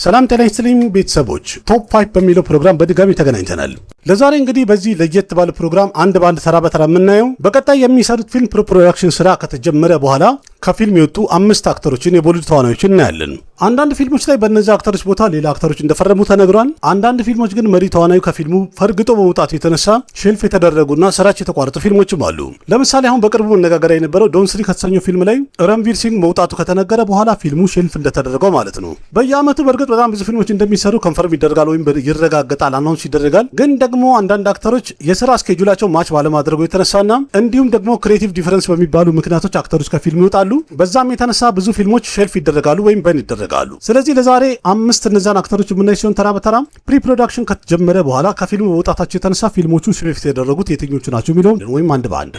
ሰላም ጤና ይስጥልኝ ቤተሰቦች፣ ቶፕ 5 በሚለው ፕሮግራም በድጋሚ ተገናኝተናል። ለዛሬ እንግዲህ በዚህ ለየት ባለ ፕሮግራም አንድ ባንድ ተራ በተራ የምናየው በቀጣይ የሚሰሩት ፊልም ፕሮዳክሽን ስራ ከተጀመረ በኋላ ከፊልም የወጡ 5 አክተሮችን የቦሊውድ ተዋናዮችን እናያለን። አንዳንድ ፊልሞች ላይ በእነዚህ አክተሮች ቦታ ሌላ አክተሮች እንደፈረሙ ተነግሯል። አንዳንድ ፊልሞች ግን መሪ ተዋናዩ ከፊልሙ ፈርግጦ በመውጣቱ የተነሳ ሼልፍ የተደረጉና ስራቸው የተቋረጡ ፊልሞችም አሉ። ለምሳሌ አሁን በቅርቡ መነጋገሪያ የነበረው ዶን 3 ከተሰኘው ፊልም ላይ ረንቪር ሲንግ መውጣቱ ከተነገረ በኋላ ፊልሙ ሼልፍ እንደተደረገው ማለት ነው። በየአመቱ በእርግጥ በጣም ብዙ ፊልሞች እንደሚሰሩ ኮንፈርም ይደረጋል ወይም ይረጋገጣል፣ አናውንስ ይደረጋል። ግን ደግሞ አንዳንድ አክተሮች የስራ ስኬጁላቸው ማች ባለማድረጉ የተነሳና እንዲሁም ደግሞ ክሬቲቭ ዲፈረንስ በሚባሉ ምክንያቶች አክተሮች ከፊልም ይወጣሉ። በዛም የተነሳ ብዙ ፊልሞች ሼልፍ ይደረጋሉ ወይም በን ይደረጋሉ። ስለዚህ ለዛሬ 5 እነዛን አክተሮች የምናይ ሲሆን ተራ በተራ ፕሪ ፕሮዳክሽን ከተጀመረ በኋላ ከፊልሙ በመውጣታቸው የተነሳ ፊልሞቹ ሼልፍ የተደረጉት የትኞቹ ናቸው የሚለውን ወይም አንድ በአንድ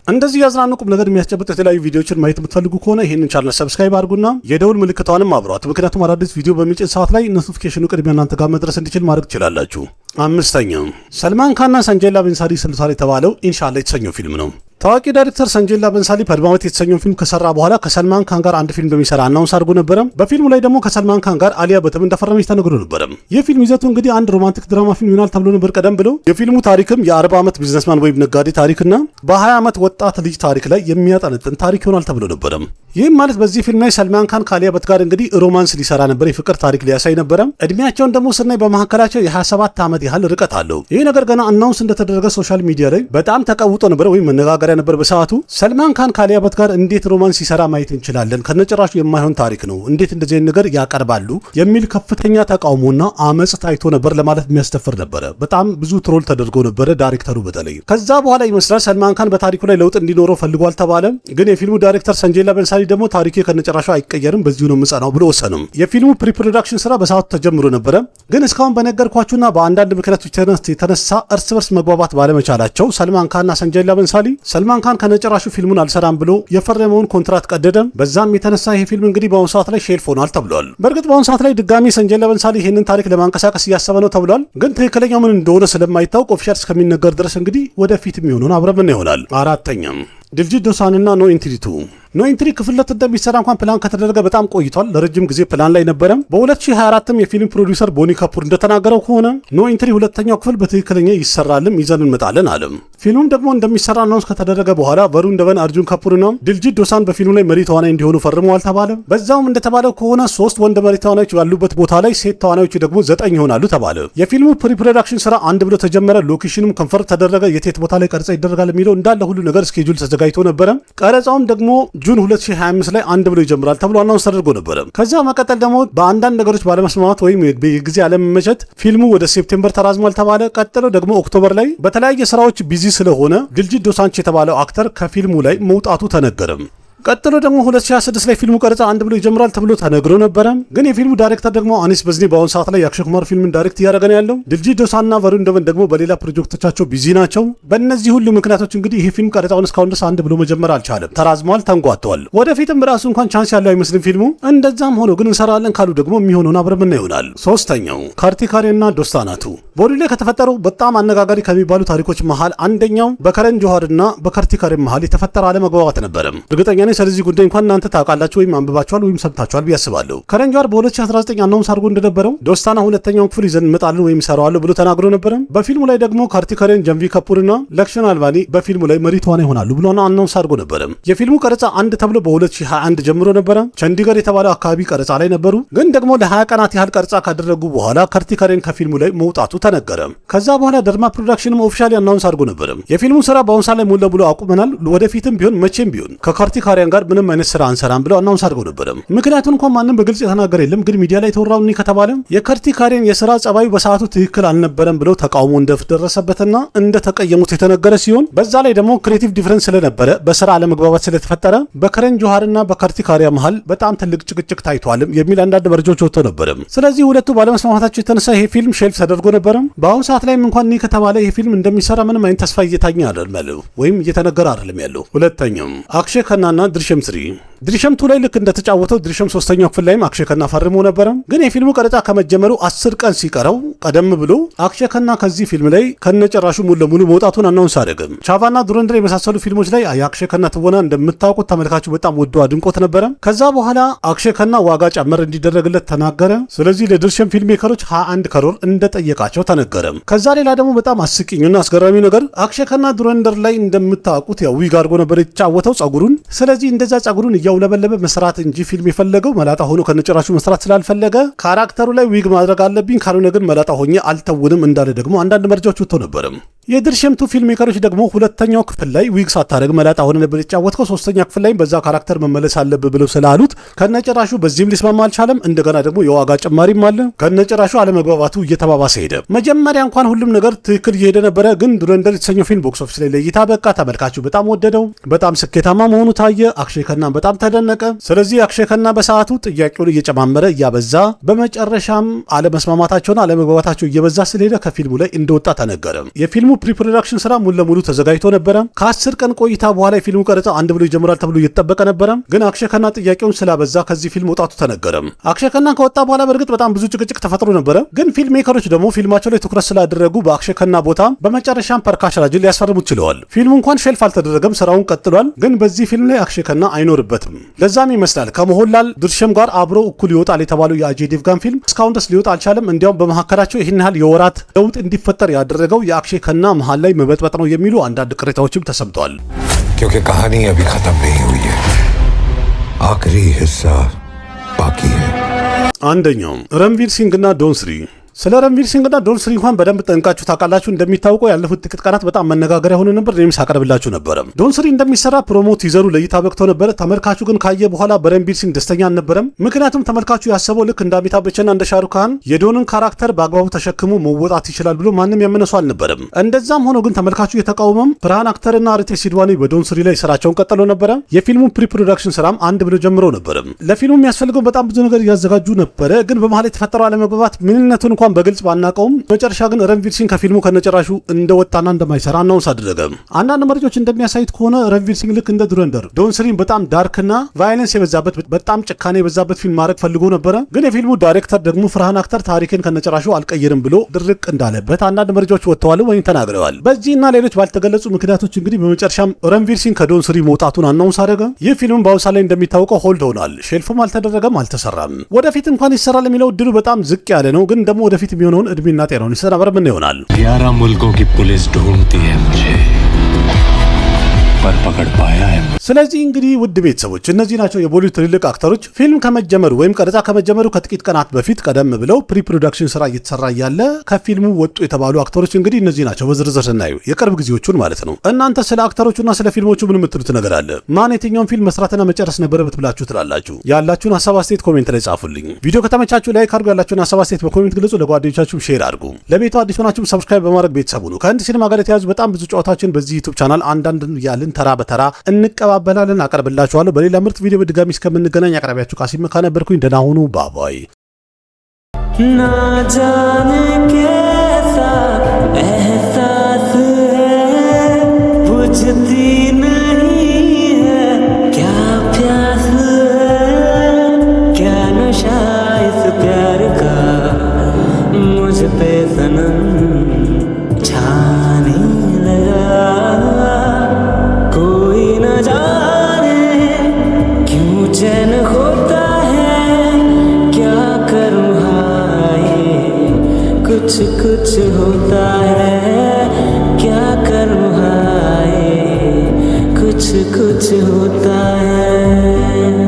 እንደዚህ ያዝናኑ ቁም ነገር የሚያስጨብጥ የተለያዩ ቪዲዮዎችን ማየት የምትፈልጉ ከሆነ ይህንን ቻናል ሰብስክራይብ አድርጉና የደውል ምልክቷንም አብሯት። ምክንያቱም አዳዲስ ቪዲዮ በሚጭን ሰዓት ላይ ኖቲፊኬሽኑ ቅድሚያ እናንተ ጋር መድረስ እንዲችል ማድረግ ትችላላችሁ። አምስተኛው ሰልማን ካንና ሰንጀላ ቤንሳሊ ስልሳል የተባለው ኢንሻአላህ የተሰኘው ፊልም ነው። ታዋቂ ዳይሬክተር ሰንጀላ ቤንሳሊ ፐድማወት የተሰኘው ፊልም ከሰራ በኋላ ከሰልማን ካን ጋር አንድ ፊልም በሚሰራ አናውንስ አድርጎ ነበረ። በፊልሙ ላይ ደግሞ ከሰልማን ካን ጋር አሊያ በተም እንደፈረመች ተነግሮ ነበረ። የፊልም ይዘቱ እንግዲህ አንድ ሮማንቲክ ድራማ ፊልም ይሆናል ተብሎ ነበር ቀደም ብሎ። የፊልሙ ታሪክም የ40 ዓመት ቢዝነስማን ወይም ነጋዴ ታሪክና በ20 ዓመት ወጣት ልጅ ታሪክ ላይ የሚያጠነጥን ታሪክ ይሆናል ተብሎ ነበረ። ይህም ማለት በዚህ ፊልም ላይ ሰልማን ካን ከአሊያ በት ጋር እንግዲህ ሮማንስ ሊሰራ ነበር፣ የፍቅር ታሪክ ሊያሳይ ነበረ። እድሜያቸውን ደግሞ ስናይ በመካከላቸው የ27 ዓመት ያህል ርቀት አለው። ይህ ነገር ገና አናውንስ እንደተደረገ ሶሻል ሚዲያ ላይ በጣም ተቀውጦ ነበር ወይም መነጋገሪያ ነበር በሰዓቱ። ሰልማን ካን ከአሊያ በት ጋር እንዴት ሮማንስ ሲሰራ ማየት እንችላለን? ከነጭራሹ የማይሆን ታሪክ ነው፣ እንዴት እንደዚህ ነገር ያቀርባሉ? የሚል ከፍተኛ ተቃውሞና አመጽ ታይቶ ነበር ለማለት የሚያስደፍር ነበረ። በጣም ብዙ ትሮል ተደርጎ ነበረ ዳይሬክተሩ በተለይ። ከዛ በኋላ ይመስላል ሰልማን ካን በታሪኩ ላይ ለውጥ እንዲኖረው ፈልጓል ተባለ። ግን የፊልሙ ዳይሬክተር ሰንጀላ ቤንሳሊ ደግሞ ታሪኩ ከነጭራሹ አይቀየርም፣ በዚሁ ነው የምጸናው ብሎ ወሰነም። የፊልሙ ፕሪ ፕሮዳክሽን ስራ በሰዓቱ ተጀምሮ ነበረ። ግን እስካሁን በነገርኳችሁና በአንዳንድ ምክንያቶች የተነሳ እርስ በርስ መግባባት ባለመቻላቸው ሰልማን ካንና ሰንጀላ ቤንሳሊ ሰልማን ካን ከነጭራሹ ፊልሙን አልሰራም ብሎ የፈረመውን ኮንትራት ቀደደ። በዛም የተነሳ ይሄ ፊልም እንግዲህ በአሁኑ ሰዓት ላይ ሼልፍ ሆኗል ተብሏል። በእርግጥ በአሁኑ ሰዓት ላይ ድጋሚ ሰንጀላ ቤንሳሊ ይህንን ታሪክ ለማንቀሳቀስ እያሰበ ነው ተብሏል። ግን ትክክለኛው ምን እንደሆነ ስለማይታወቅ ኦፊሻል እስከሚነገር ድረስ እንግዲህ ወደፊት የሚሆነውን አብረን ይሆናል። አራተኛም ድልጂት ዶሳንና ኖ ኢንትሪ 2 ኖ ኢንትሪ ክፍል 2 እንደሚሰራ እንኳን ፕላን ከተደረገ በጣም ቆይቷል። ለረጅም ጊዜ ፕላን ላይ ነበረ። በ2024ም የፊልም ፕሮዲውሰር ቦኒ ካፑር እንደተናገረው ከሆነ ኖ ኢንትሪ ሁለተኛው ክፍል በትክክለኛ ይሰራልም ይዘን እንመጣለን አለም። ፊልሙም ደግሞ እንደሚሰራ አናውንስ ከተደረገ በኋላ ቨሩን ደቨን፣ አርጁን ካፑርና ድልጂት ዶሳን በፊልሙ ላይ መሪ ተዋናይ እንዲሆኑ ፈርመዋል ተባለ። በዛውም እንደተባለው ከሆነ 3 ወንድ መሪ ተዋናዮች ባሉበት ቦታ ላይ ሴት ተዋናዮች ደግሞ 9 ይሆናሉ ተባለ። የፊልሙ ፕሪ ፕሮዳክሽን ስራ አንድ ብሎ ተጀመረ። ሎኬሽኑም ኮንፈርም ተደረገ። የቴት ቦታ ላይ ቀረጻ ይደረጋል የሚለው እንዳለ ሁሉ ነገር ስኬጁል ተዘጋጅቶ ነበረ። ቀረጻውም ደግሞ ጁን 2025 ላይ አንድ ብሎ ይጀምራል ተብሎ አናውንስ ተደርጎ ነበረ። ከዛ መቀጠል ደግሞ በአንዳንድ ነገሮች ባለመስማማት ወይም የጊዜ አለመመቸት ፊልሙ ወደ ሴፕቴምበር ተራዝሟል ተባለ። ቀጥሎ ደግሞ ኦክቶበር ላይ በተለያየ ስራዎች ቢዚ ስለሆነ ድልጂት ዶሳንች የተባለው አክተር ከፊልሙ ላይ መውጣቱ ተነገረም። ቀጥሎ ደግሞ 2026 ላይ ፊልሙ ቀረጻ አንድ ብሎ ይጀምራል ተብሎ ተነግሮ ነበረ። ግን የፊልሙ ዳይሬክተር ደግሞ አኒስ በዝኒ በአሁኑ ሰዓት ላይ የአክሽን ኩማር ፊልምን ዳይሬክት እያደረገ ነው ያለው። ድልጂት ዶሳንና ቨሩን ደቨን ደግሞ በሌላ ፕሮጀክቶቻቸው ቢዚ ናቸው። በእነዚህ ሁሉ ምክንያቶች እንግዲህ ይህ ፊልም ቀረጻውን እስካሁን ድረስ አንድ ብሎ መጀመር አልቻለም። ተራዝሟል፣ ተንጓተዋል። ወደፊትም ራሱ እንኳን ቻንስ ያለው አይመስልም ፊልሙ። እንደዛም ሆኖ ግን እንሰራለን ካሉ ደግሞ የሚሆነውን አብረን ምና ይሆናል። ሶስተኛው ካርቲካሬና ዶስታናቱ ቦሊውድ ላይ ከተፈጠሩ በጣም አነጋጋሪ ከሚባሉ ታሪኮች መሃል አንደኛው በከረን ጆሃርና በካርቲካሬ መሃል የተፈጠረ አለመግባባት ነበረ። እርግጠኛ ነኝ ስለዚህ ጉዳይ እንኳን እናንተ ታውቃላችሁ ወይም አንብባችኋል ወይም ሰምታችኋል ብዬ አስባለሁ። ከረን ጆሃር በ2019 አናውንስ አድርጎ እንደነበረው ዶስታና ሁለተኛውን ክፍል ይዘን እንመጣለን ወይም ሰራዋለሁ ብሎ ተናግሮ ነበረ። በፊልሙ ላይ ደግሞ ካርቲካሬን፣ ጀንቪ ካፑርና ለክሽን አልባኒ በፊልሙ ላይ መሪ ተዋናይ ይሆናሉ ብሎ አናውንስ አድርጎ ነበረ። የፊልሙ ቀረጻ አንድ ተብሎ በ2021 ጀምሮ ነበረ። ቸንዲገር የተባለው አካባቢ ቀረጻ ላይ ነበሩ። ግን ደግሞ ለ20 ቀናት ያህል ቀረጻ ካደረጉ በኋላ ካርቲካሬን ከፊልሙ ላይ መውጣቱ ተነገረ። ከዛ በኋላ ደርማ ፕሮዳክሽንም ኦፊሻሊ አናውንስ አድርጎ ነበረ። የፊልሙ ስራ በአሁኑ ሰዓት ላይ ሙሉ ለሙሉ አቁመናል፣ ወደፊትም ቢሆን መቼም ቢሆን ከካርቲካሬን ጋር ምንም አይነት ስራ አንሰራም ብለው አናውንስ አድርገው ነበረ። ምክንያቱም እንኳን ማንም በግልጽ የተናገረ የለም። ግን ሚዲያ ላይ ተወራው ከተባለ የካርቲካሬን የስራ ጸባዩ በሰዓቱ ትክክል አልነበረም ብለው ተቃውሞ እንደደረሰበትና እንደተቀየሙት የተነገረ ሲሆን በዛ ላይ ደግሞ ክሬቲቭ ዲፈረንስ ስለነበረ በስራ አለመግባባት ስለተፈጠረ በከረን ጆሃርና በካርቲካሬ መሃል በጣም ትልቅ ጭቅጭቅ ታይቷልም የሚል አንዳንድ መረጃዎች ወጥተው ነበረ። ስለዚህ ሁለቱ ባለመስማማታቸው የተነሳ ይሄ ፊልም ሼልፍ ተደርጎ ነበረ። በአሁኑ ሰዓት ላይም እንኳን ከተባለ ይሄ ፊልም እንደሚሰራ ምንም አይነት ተስፋ እየታየ አይደለም ወይም እየተነገረ አይደለም ያለው። ሁለተኛው አክሼ ከናና ድርሸም 3 ድርሸም 2 ላይ ልክ እንደተጫወተው ድርሸም 3ኛው ክፍል ላይም አክሼ ከና ፈርሞ ነበረ። ግን የፊልሙ ቀረጻ ከመጀመሩ 10 ቀን ሲቀረው ቀደም ብሎ አክሼ ከና ከዚህ ፊልም ላይ ከነጨራሹ ሙሉ ለሙሉ መውጣቱን አናውንስ አደረገ። ቻቫና ዱረንደር የመሳሰሉ ፊልሞች ላይ የአክሼ ከና ትወና እንደምታውቁት ተመልካቹ በጣም ወዶ አድንቆት ነበረ። ከዛ በኋላ አክሼ ከና ዋጋ ጨመር እንዲደረግለት ተናገረ። ስለዚህ ለድርሸም ፊልም ሜከሮች 21 ከሮር እንደጠየቃቸው ተነገረ። ከዛ ሌላ ደግሞ በጣም አስቂኝና አስገራሚ ነገር አክሼ ከና ዱረንደር ላይ እንደምታውቁት ያው ዊግ አድርጎ ነበር የተጫወተው ጸጉሩን። ስለዚህ እንደዛ ጸጉሩን እያውለበለበ መስራት እንጂ ፊልም የፈለገው መላጣ ሆኖ ከነጨራሹ መስራት ስላልፈለገ ካራክተሩ ላይ ዊግ ማድረግ አለብኝ ካልሆነ ግን መላጣ ሆኜ አልተውንም እንዳለ ደግሞ አንዳንድ መረጃዎች ወጥተው ነበር። የድርሸም 2 ፊልም ሜከሮች ደግሞ ሁለተኛው ክፍል ላይ ዊግ ሳታረግ መላጣ ሆነ ነበር የተጫወተው፣ ሶስተኛ ክፍል ላይ በዛ ካራክተር መመለስ አለብህ ብለው ስላሉት ከነጨራሹ በዚህም ሊስማማ አልቻለም። እንደገና ደግሞ የዋጋ ጭማሪም አለ። ከነጨራሹ አለመግባባቱ እየተባባሰ ሄደ። መጀመሪያ እንኳን ሁሉም ነገር ትክክል እየሄደ ነበረ። ግን ዱረንደር የተሰኘው ፊልም ቦክስ ኦፊስ ላይ ለእይታ በቃ። ተመልካቹ በጣም ወደደው። በጣም ስኬታማ መሆኑ ታየ። አክሼ ከና በጣም ተደነቀ። ስለዚህ አክሼ ከና በሰዓቱ ጥያቄውን እየጨማመረ እያበዛ በመጨረሻም አለመስማማታቸውና አለመግባባታቸው እየበዛ ስለሄደ ከፊልሙ ላይ እንደወጣ ተነገረ። የፊልሙ ፕሪፕሮዳክሽን ስራ ሙሉ ለሙሉ ተዘጋጅቶ ነበረ። ከ10 ቀን ቆይታ በኋላ የፊልሙ ቀረጻ አንድ ብሎ ይጀምራል ተብሎ እየተጠበቀ ነበረ። ግን አክሼ ከና ጥያቄውን ስላበዛ ከዚህ ፊልም መውጣቱ ተነገረ። አክሼ ከና ከወጣ በኋላ በእርግጥ በጣም ብዙ ጭቅጭቅ ተፈጥሮ ነበረ። ግን ፊልም ሜከሮች ደግሞ ፊልማቸው ላይ ትኩረት ስላደረጉ በአክሼ ከና ቦታ በመጨረሻም ፐርካሽ ራጅን ሊያስፈርሙት ችለዋል። ፊልሙ እንኳን ሼልፍ አልተደረገም፣ ስራውን ቀጥሏል። ግን በዚህ ፊልም ላይ አክሼ ከና አይኖርበትም። ለዛም ይመስላል ከመሆላል ድርሸም ጋር አብሮ እኩል ይወጣል የተባለው የአጄ ዴቭጋን ፊልም እስካሁን ድረስ ሊወጣ አልቻለም። እንዲያውም በመካከላቸው ይህን ያህል የወራት ለውጥ እንዲፈጠር ያደረገው የአክሼ ከና መሃል ላይ መበጥበጥ ነው የሚሉ አንዳንድ ቅሬታዎችም ተሰምተዋል። क्योंकि कहानी अभी खत्म नहीं हुई है, आखिरी हिस्सा बाकी है። አንደኛው रणवीर सिंह እና ዶን 3 ስለ रणवीर सिंह እና ዶን 3 እንኳን በደንብ ጠንቃችሁ ታውቃላችሁ። እንደሚታወቀው ያለፉት ጥቂት ቀናት በጣም መነጋገሪያ ሆነ ነበር። እኔም ሳቀርብላችሁ ነበር። ዶን 3 እንደሚሰራ ፕሮሞ ቲዘሩ ለእይታ በቅቶ ነበር። ተመልካቹ ግን ካየ በኋላ በरणवीर सिंह ደስተኛ አልነበረም። ምክንያቱም ተመልካቹ ያሰበው ልክ እንደ አሚታብ በቸንና እንደ ሻሩክ ካን የዶንን ካራክተር በአግባቡ ተሸክሞ መወጣት ይችላል ብሎ ማንም ያመነሱ አልነበረም። እንደዛም ሆኖ ግን ተመልካቹ የተቃወመም ፍርሃን አክተርና ሪቴክ ሲድዋኒ በዶን 3 ላይ ስራቸውን ቀጥሎ ነበረ። የፊልሙ ፕሪፕሮዳክሽን ስራም አንድ ብሎ ጀምሮ ነበር። ለፊልሙ የሚያስፈልገው በጣም ብዙ ነገር እያዘጋጁ ነበረ። ግን በመሃል የተፈጠረው አለመግባባት ምንነቱን እንኳን በግልጽ ባናቀው መጨረሻ ግን रणवीर सिंह ከፊልሙ ከነጨራሹ እንደወጣና እንደማይሰራ አናውንስ አደረገ። አንዳንድ መረጃዎች እንደሚያሳዩት ከሆነ रणवीर सिंह ልክ እንደ ዱረንደር ዶን 3 በጣም ዳርክና ቫዮለንስ የበዛበት በጣም ጭካኔ የበዛበት ፊልም ማድረግ ፈልጎ ነበረ። ግን የፊልሙ ዳይሬክተር ደግሞ ፍርሃን አክተር ታሪክን ከነጨራሹ አልቀየርም ብሎ ድርቅ እንዳለበት አንዳንድ መረጃዎች ወጥተዋል ወይም ተናግረዋል። በዚህና ሌሎች ባልተገለጹ ምክንያቶች እንግዲህ በመጨረሻም रणवीर सिंह ከዶን 3 መውጣቱን አናውንስ አደረገ። ይህ ፊልም በአውሳ ላይ እንደሚታወቀው ሆልድ ሆኗል። ሼልፍም አልተደረገም፣ አልተሰራም። ወደፊት እንኳን ይሰራል የሚለው እድሉ በጣም ዝቅ ያለ ነው። ግን ደግሞ ወደፊት የሚሆነውን እድሜና ጤናውን ይሰናበር ምን ይሆናል? 11 मुल्कों की पुलिस ढूंढती है मुझे, पर पकड़ पाया है। ስለዚህ እንግዲህ ውድ ቤተሰቦች እነዚህ ናቸው የቦሊውድ ትልልቅ አክተሮች ፊልም ከመጀመሩ ወይም ቀረጻ ከመጀመሩ ከጥቂት ቀናት በፊት ቀደም ብለው ፕሪፕሮዳክሽን ስራ እየተሰራ ያለ ከፊልሙ ወጡ የተባሉ አክተሮች እንግዲህ እነዚህ ናቸው። በዝርዝር ስናዩ የቅርብ ጊዜዎቹን ማለት ነው። እናንተ ስለ አክተሮቹና ስለ ፊልሞቹ ምን የምትሉት ነገር አለ? ማን የትኛውን ፊልም መስራትና መጨረስ ነበረበት ብላችሁ ትላላችሁ? ያላችሁን ሀሳብ አስተያየት ኮሜንት ላይ ጻፉልኝ። ቪዲዮ ከተመቻችሁ ላይክ አድርጉ። ያላችሁን ሀሳብ አስተያየት በኮሜንት ግለጹ። ለጓደኞቻችሁም ሼር አድርጉ። ለቤቱ አዲስ ሆናችሁም ሰብስክራይብ በማድረግ ቤተሰቡ ነው። ከህንድ ሲኒማ ጋር የተያዙ በጣም ብዙ ጨዋታዎችን በዚህ ዩቲዩብ ቻናል አንዳንድ ያልን ተራ በተራ እንቀባበላለን፣ አቀርብላችኋለሁ። በሌላ ምርጥ ቪዲዮ በድጋሚ እስከምንገናኝ አቅራቢያችሁ ቃሲም መካ ነበርኩኝ። ደህና ሁኑ። ባባይ ना जाने कैसा एहसास है, बुझती नहीं है क्या प्यास है, क्या नशा इस प्यार का मुझ पे सनम छाने लगा। कोई न जाने क्यों चैन होता है, क्या करूँ हाय कुछ कुछ होता है, क्या करूँ हाय कुछ कुछ होता है।